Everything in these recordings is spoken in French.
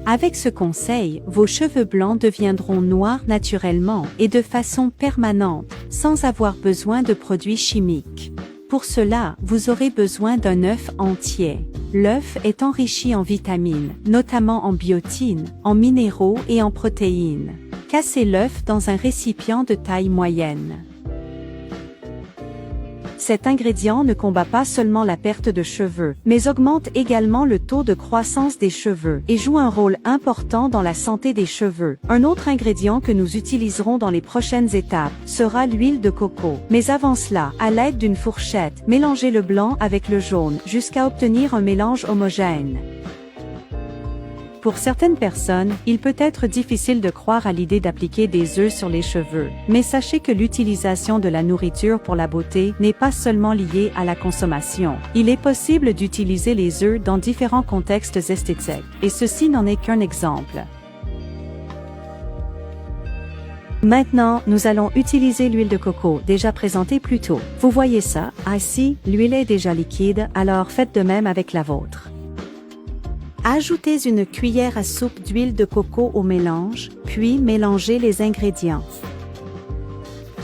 Avec ce conseil, vos cheveux blancs deviendront noirs naturellement et de façon permanente, sans avoir besoin de produits chimiques. Pour cela, vous aurez besoin d'un œuf entier. L'œuf est enrichi en vitamines, notamment en biotine, en minéraux et en protéines. Cassez l'œuf dans un récipient de taille moyenne. Cet ingrédient ne combat pas seulement la perte de cheveux, mais augmente également le taux de croissance des cheveux et joue un rôle important dans la santé des cheveux. Un autre ingrédient que nous utiliserons dans les prochaines étapes sera l'huile de coco. Mais avant cela, à l'aide d'une fourchette, mélangez le blanc avec le jaune jusqu'à obtenir un mélange homogène. Pour certaines personnes, il peut être difficile de croire à l'idée d'appliquer des œufs sur les cheveux, mais sachez que l'utilisation de la nourriture pour la beauté n'est pas seulement liée à la consommation. Il est possible d'utiliser les œufs dans différents contextes esthétiques, et ceci n'en est qu'un exemple. Maintenant, nous allons utiliser l'huile de coco déjà présentée plus tôt. Vous voyez ça? Ici, l'huile est déjà liquide, alors faites de même avec la vôtre. Ajoutez une cuillère à soupe d'huile de coco au mélange, puis mélangez les ingrédients.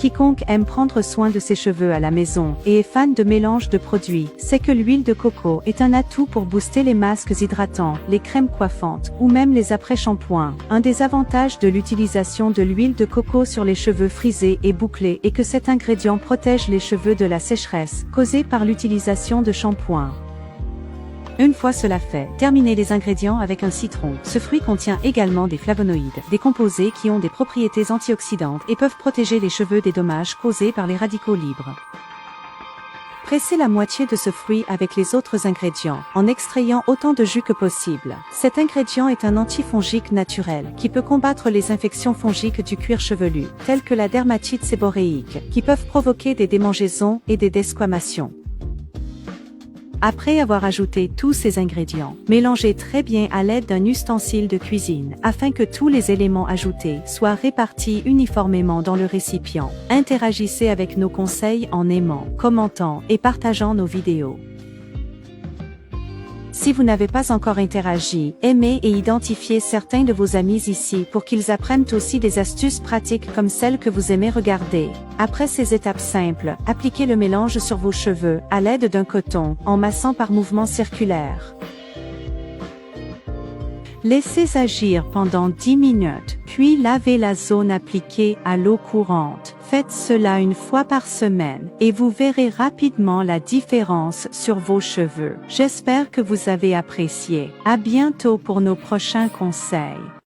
Quiconque aime prendre soin de ses cheveux à la maison et est fan de mélange de produits, sait que l'huile de coco est un atout pour booster les masques hydratants, les crèmes coiffantes ou même les après-shampoings. Un des avantages de l'utilisation de l'huile de coco sur les cheveux frisés et bouclés est que cet ingrédient protège les cheveux de la sécheresse causée par l'utilisation de shampoings. Une fois cela fait, terminez les ingrédients avec un citron. Ce fruit contient également des flavonoïdes, des composés qui ont des propriétés antioxydantes et peuvent protéger les cheveux des dommages causés par les radicaux libres. Pressez la moitié de ce fruit avec les autres ingrédients, en extrayant autant de jus que possible. Cet ingrédient est un antifongique naturel, qui peut combattre les infections fongiques du cuir chevelu, telles que la dermatite séboréique, qui peuvent provoquer des démangeaisons et des desquamations. Après avoir ajouté tous ces ingrédients, mélangez très bien à l'aide d'un ustensile de cuisine, afin que tous les éléments ajoutés soient répartis uniformément dans le récipient. Interagissez avec nos conseils en aimant, commentant et partageant nos vidéos. Si vous n'avez pas encore interagi, aimez et identifiez certains de vos amis ici pour qu'ils apprennent aussi des astuces pratiques comme celles que vous aimez regarder. Après ces étapes simples, appliquez le mélange sur vos cheveux à l'aide d'un coton, en massant par mouvements circulaires. Laissez agir pendant 10 minutes, puis lavez la zone appliquée à l'eau courante. Faites cela une fois par semaine et vous verrez rapidement la différence sur vos cheveux. J'espère que vous avez apprécié. À bientôt pour nos prochains conseils.